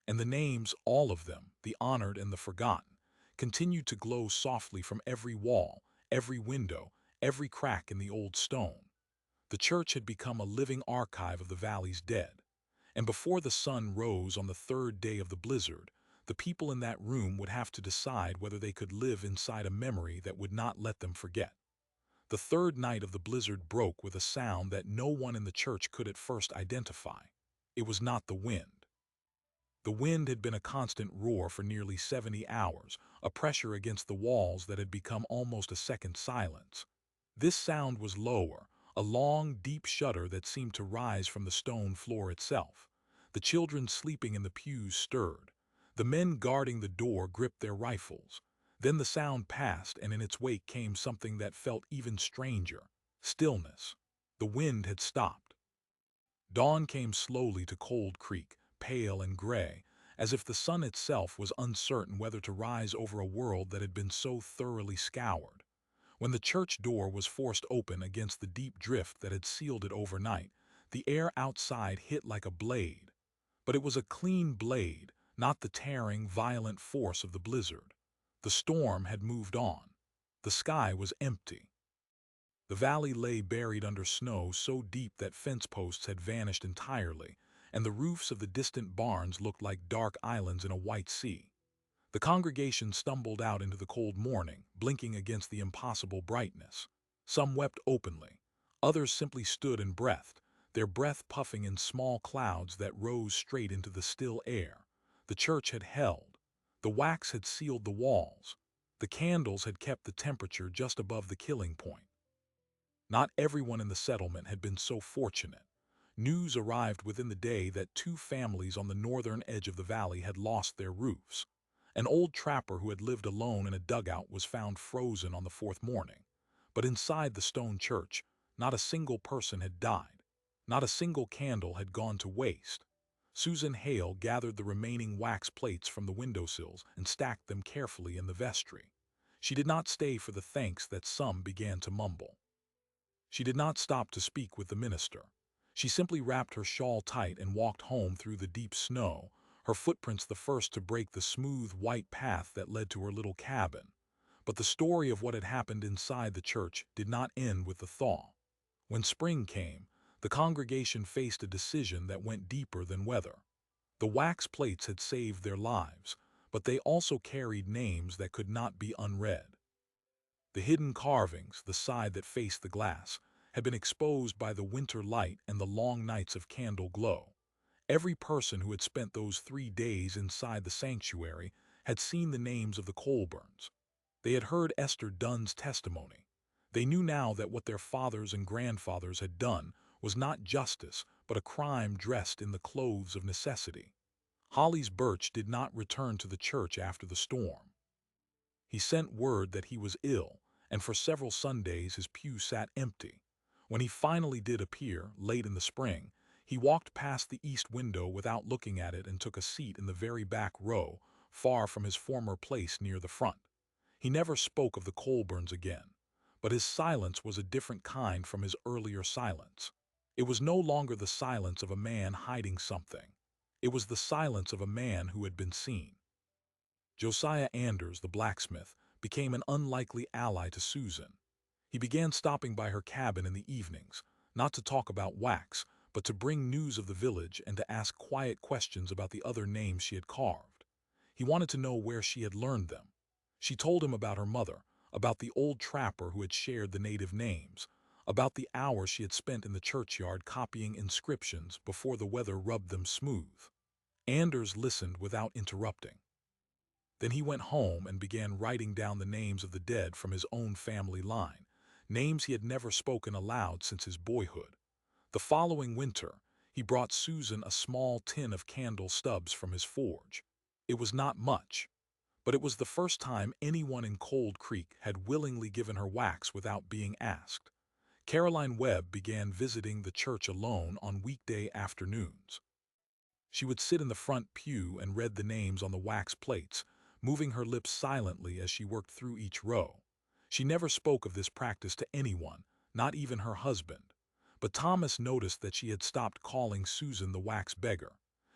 And the names, all of them, the honored and the forgotten, continued to glow softly from every wall, every window, every crack in the old stone. The church had become a living archive of the valley's dead. And before the sun rose on the third day of the blizzard, the people in that room would have to decide whether they could live inside a memory that would not let them forget. The third night of the blizzard broke with a sound that no one in the church could at first identify. It was not the wind. The wind had been a constant roar for nearly 70 hours, a pressure against the walls that had become almost a second silence. This sound was lower, a long, deep shudder that seemed to rise from the stone floor itself. The children sleeping in the pews stirred. The men guarding the door gripped their rifles. Then the sound passed, and in its wake came something that felt even stranger: stillness. The wind had stopped. Dawn came slowly to Cold Creek, pale and gray, as if the sun itself was uncertain whether to rise over a world that had been so thoroughly scoured. When the church door was forced open against the deep drift that had sealed it overnight, the air outside hit like a blade. But it was a clean blade, not the tearing, violent force of the blizzard. The storm had moved on. The sky was empty. The valley lay buried under snow so deep that fence posts had vanished entirely, and the roofs of the distant barns looked like dark islands in a white sea. The congregation stumbled out into the cold morning, blinking against the impossible brightness. Some wept openly. Others simply stood and breathed, their breath puffing in small clouds that rose straight into the still air. The church had held. The wax had sealed the walls. The candles had kept the temperature just above the killing point. Not everyone in the settlement had been so fortunate. News arrived within the day that 2 families on the northern edge of the valley had lost their roofs. An old trapper who had lived alone in a dugout was found frozen on the 4th morning. But inside the stone church, not a single person had died. Not a single candle had gone to waste. Susan Hale gathered the remaining wax plates from the windowsills and stacked them carefully in the vestry. She did not stay for the thanks that some began to mumble. She did not stop to speak with the minister. She simply wrapped her shawl tight and walked home through the deep snow, her footprints the first to break the smooth white path that led to her little cabin. But the story of what had happened inside the church did not end with the thaw. When spring came, the congregation faced a decision that went deeper than weather. The wax plates had saved their lives, but they also carried names that could not be unread. The hidden carvings, the side that faced the glass, had been exposed by the winter light and the long nights of candle glow. Every person who had spent those 3 days inside the sanctuary had seen the names of the Colburns. They had heard Esther Dunn's testimony. They knew now that what their fathers and grandfathers had done was not justice, but a crime dressed in the clothes of necessity. Holly's Birch did not return to the church after the storm. He sent word that he was ill, and for several Sundays his pew sat empty. When he finally did appear, late in the spring, he walked past the east window without looking at it and took a seat in the very back row, far from his former place near the front. He never spoke of the Colburns again, but his silence was a different kind from his earlier silence. It was no longer the silence of a man hiding something. It was the silence of a man who had been seen. Josiah Anders, the blacksmith, became an unlikely ally to Susan. He began stopping by her cabin in the evenings, not to talk about wax, but to bring news of the village and to ask quiet questions about the other names she had carved. He wanted to know where she had learned them. She told him about her mother, about the old trapper who had shared the native names, about the hours she had spent in the churchyard copying inscriptions before the weather rubbed them smooth. Anders listened without interrupting. Then he went home and began writing down the names of the dead from his own family line, names he had never spoken aloud since his boyhood. The following winter, he brought Susan a small tin of candle stubs from his forge. It was not much, but it was the first time anyone in Cold Creek had willingly given her wax without being asked. Caroline Webb began visiting the church alone on weekday afternoons. She would sit in the front pew and read the names on the wax plates, moving her lips silently as she worked through each row. She never spoke of this practice to anyone, not even her husband. But Thomas noticed that she had stopped calling Susan the wax beggar.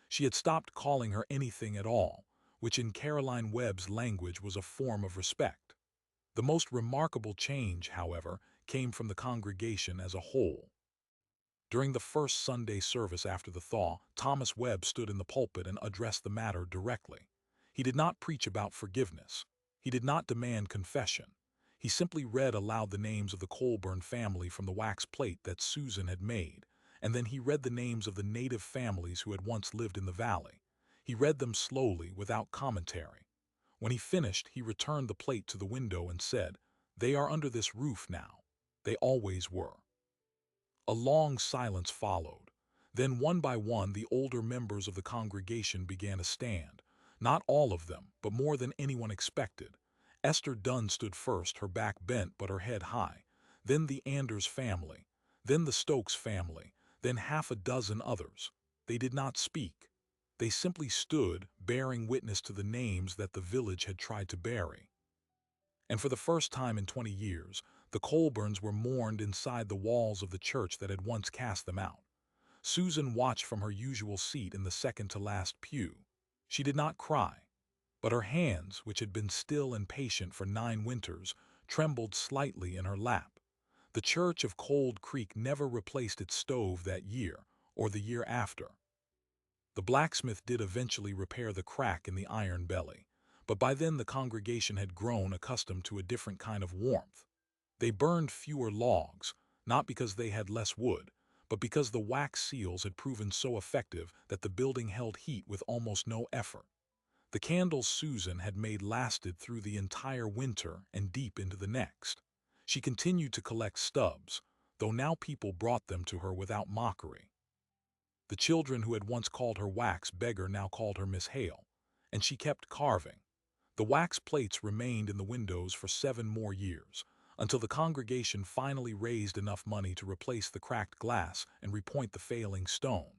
She had stopped calling her anything at all, which in Caroline Webb's language was a form of respect. The most remarkable change, however, came from the congregation as a whole. During the first Sunday service after the thaw, Thomas Webb stood in the pulpit and addressed the matter directly. He did not preach about forgiveness. He did not demand confession. He simply read aloud the names of the Colburn family from the wax plate that Susan had made, and then he read the names of the native families who had once lived in the valley. He read them slowly, without commentary. When he finished, he returned the plate to the window and said, "They are under this roof now. They always were." A long silence followed. Then one by one the older members of the congregation began to stand. Not all of them, but more than anyone expected. Esther Dunn stood first, her back bent but her head high. Then the Anders family. Then the Stokes family. Then half a dozen others. They did not speak. They simply stood, bearing witness to the names that the village had tried to bury. And for the first time in 20 years, the Colburns were mourned inside the walls of the church that had once cast them out. Susan watched from her usual seat in the second-to-last pew. She did not cry, but her hands, which had been still and patient for 9 winters, trembled slightly in her lap. The church of Cold Creek never replaced its stove that year, or the year after. The blacksmith did eventually repair the crack in the iron belly, but by then the congregation had grown accustomed to a different kind of warmth. They burned fewer logs, not because they had less wood, but because the wax seals had proven so effective that the building held heat with almost no effort. The candles Susan had made lasted through the entire winter and deep into the next. She continued to collect stubs, though now people brought them to her without mockery. The children who had once called her wax beggar now called her Miss Hale, and she kept carving. The wax plates remained in the windows for 7 more years, until the congregation finally raised enough money to replace the cracked glass and repoint the failing stone.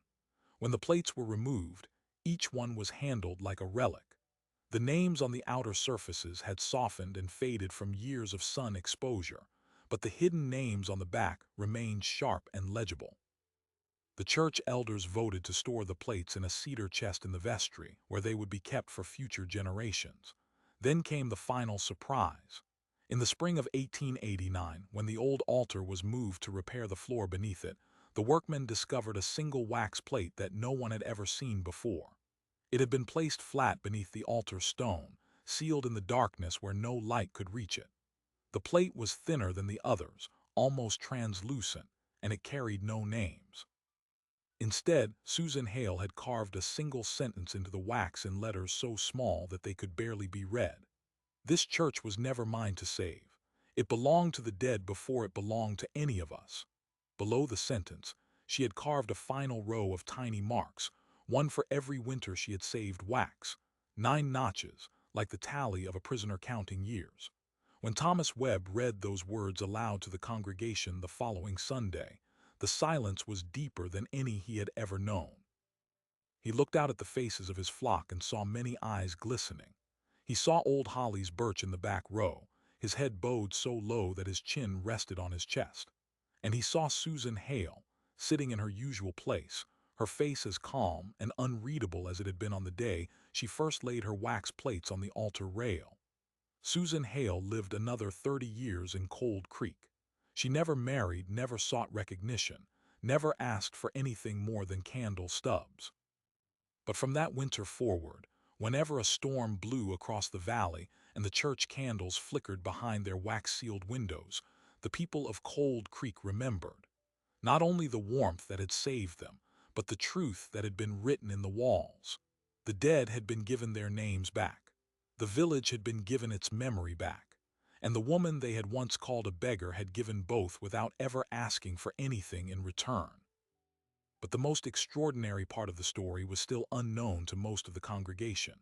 When the plates were removed, each one was handled like a relic. The names on the outer surfaces had softened and faded from years of sun exposure, but the hidden names on the back remained sharp and legible. The church elders voted to store the plates in a cedar chest in the vestry, where they would be kept for future generations. Then came the final surprise. In the spring of 1889, when the old altar was moved to repair the floor beneath it, the workmen discovered a single wax plate that no one had ever seen before. It had been placed flat beneath the altar stone, sealed in the darkness where no light could reach it. The plate was thinner than the others, almost translucent, and it carried no names. Instead, Susan Hale had carved a single sentence into the wax in letters so small that they could barely be read. "This church was never mine to save. It belonged to the dead before it belonged to any of us." Below the sentence, she had carved a final row of tiny marks, one for every winter she had saved wax, 9 notches, like the tally of a prisoner counting years. When Thomas Webb read those words aloud to the congregation the following Sunday, the silence was deeper than any he had ever known. He looked out at the faces of his flock and saw many eyes glistening. He saw old Holly's Birch in the back row, his head bowed so low that his chin rested on his chest. And he saw Susan Hale, sitting in her usual place, her face as calm and unreadable as it had been on the day she first laid her wax plates on the altar rail. Susan Hale lived another 30 years in Cold Creek. She never married, never sought recognition, never asked for anything more than candle stubs. But from that winter forward, whenever a storm blew across the valley and the church candles flickered behind their wax-sealed windows, the people of Cold Creek remembered not only the warmth that had saved them, but the truth that had been written in the walls. The dead had been given their names back. The village had been given its memory back. And the woman they had once called a beggar had given both without ever asking for anything in return. But the most extraordinary part of the story was still unknown to most of the congregation.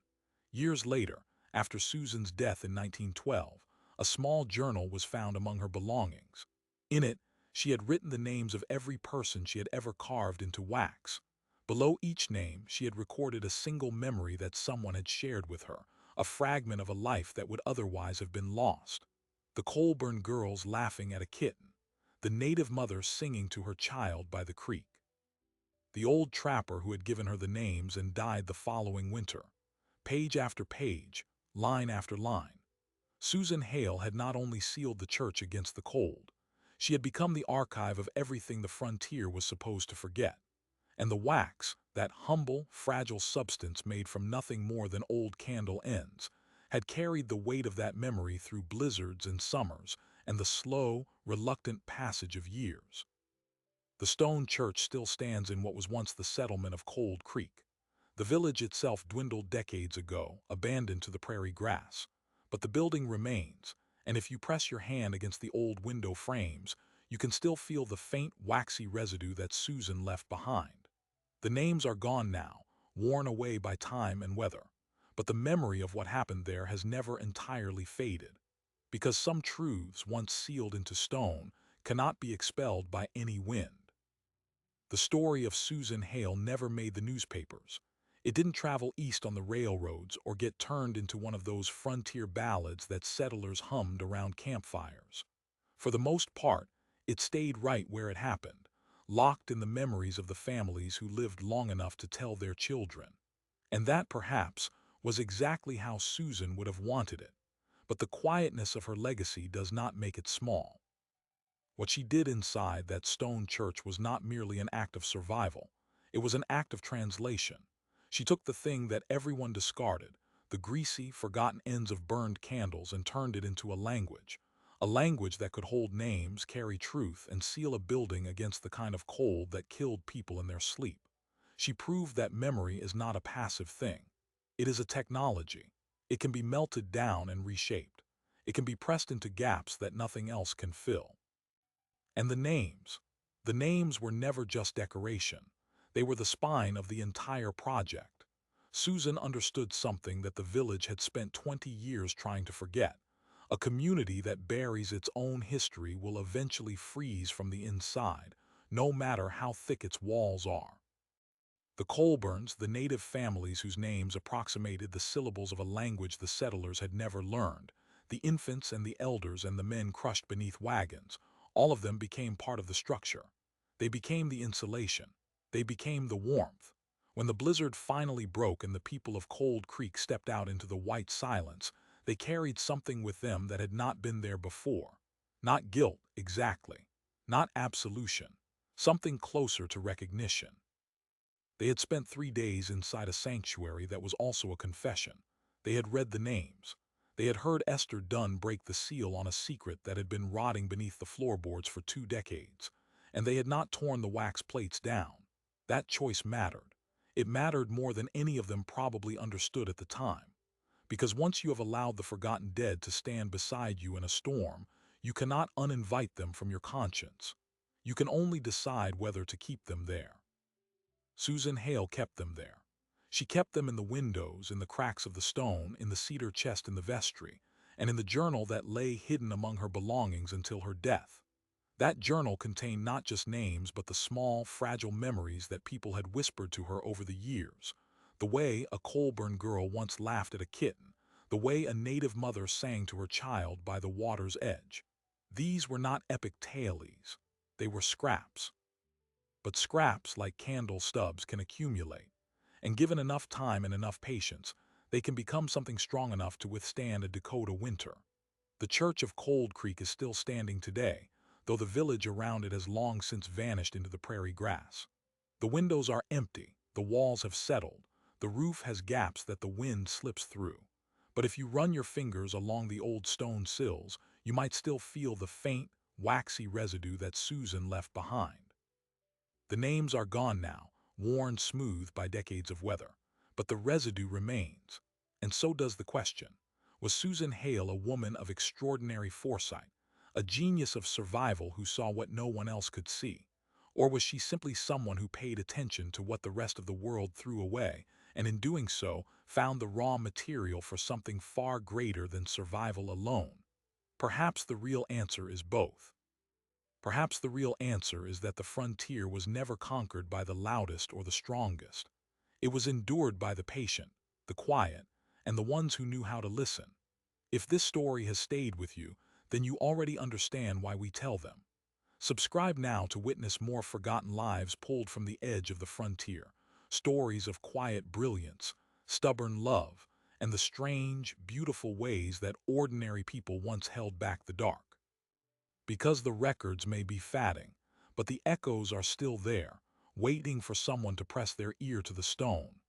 Years later, after Susan's death in 1912, a small journal was found among her belongings. In it, she had written the names of every person she had ever carved into wax. Below each name, she had recorded a single memory that someone had shared with her, a fragment of a life that would otherwise have been lost. The Colburn girls laughing at a kitten, the native mother singing to her child by the creek, the old trapper who had given her the names and died the following winter. Page after page, line after line, Susan Hale had not only sealed the church against the cold, she had become the archive of everything the frontier was supposed to forget. And the wax, that humble, fragile substance made from nothing more than old candle ends, had carried the weight of that memory through blizzards and summers and the slow, reluctant passage of years. The stone church still stands in what was once the settlement of Cold Creek. The village itself dwindled decades ago, abandoned to the prairie grass. But the building remains, and if you press your hand against the old window frames, you can still feel the faint, waxy residue that Susan left behind. The names are gone now, worn away by time and weather, but the memory of what happened there has never entirely faded, because some truths, once sealed into stone, cannot be expelled by any wind. The story of Susan Hale never made the newspapers. It didn't travel east on the railroads or get turned into one of those frontier ballads that settlers hummed around campfires. For the most part, it stayed right where it happened, locked in the memories of the families who lived long enough to tell their children. And that, perhaps, was exactly how Susan would have wanted it. But the quietness of her legacy does not make it small. What she did inside that stone church was not merely an act of survival. It was an act of translation. She took the thing that everyone discarded, the greasy, forgotten ends of burned candles, and turned it into a language that could hold names, carry truth, and seal a building against the kind of cold that killed people in their sleep. She proved that memory is not a passive thing. It is a technology. It can be melted down and reshaped. It can be pressed into gaps that nothing else can fill. And the names. The names were never just decoration. They were the spine of the entire project. Susan understood something that the village had spent 20 years trying to forget. A community that buries its own history will eventually freeze from the inside, no matter how thick its walls are. The Colburns, the native families whose names approximated the syllables of a language the settlers had never learned, the infants and the elders and the men crushed beneath wagons, all of them became part of the structure. They became the insulation. They became the warmth. When the blizzard finally broke and the people of Cold Creek stepped out into the white silence, they carried something with them that had not been there before. Not guilt, exactly. Not absolution. Something closer to recognition. They had spent 3 days inside a sanctuary that was also a confession. They had read the names. They had heard Esther Dunn break the seal on a secret that had been rotting beneath the floorboards for 2 decades. And they had not torn the wax plates down. That choice mattered. It mattered more than any of them probably understood at the time. Because once you have allowed the forgotten dead to stand beside you in a storm, you cannot uninvite them from your conscience. You can only decide whether to keep them there. Susan Hale kept them there. She kept them in the windows, in the cracks of the stone, in the cedar chest in the vestry, and in the journal that lay hidden among her belongings until her death. That journal contained not just names, but the small, fragile memories that people had whispered to her over the years. The way a Colburn girl once laughed at a kitten, the way a native mother sang to her child by the water's edge. These were not epic tales. They were scraps. But scraps like candle stubs can accumulate, and given enough time and enough patience, they can become something strong enough to withstand a Dakota winter. The church of Cold Creek is still standing today, though the village around it has long since vanished into the prairie grass. The windows are empty, the walls have settled, the roof has gaps that the wind slips through. But if you run your fingers along the old stone sills, you might still feel the faint, waxy residue that Susan left behind. The names are gone now, worn smooth by decades of weather, but the residue remains. And so does the question. Was Susan Hale a woman of extraordinary foresight, a genius of survival who saw what no one else could see? Or was she simply someone who paid attention to what the rest of the world threw away, and in doing so, found the raw material for something far greater than survival alone? Perhaps the real answer is both. Perhaps the real answer is that the frontier was never conquered by the loudest or the strongest. It was endured by the patient, the quiet, and the ones who knew how to listen. If this story has stayed with you, then you already understand why we tell them. Subscribe now to witness more forgotten lives pulled from the edge of the frontier, stories of quiet brilliance, stubborn love, and the strange, beautiful ways that ordinary people once held back the dark. Because the records may be fading, but the echoes are still there, waiting for someone to press their ear to the stone.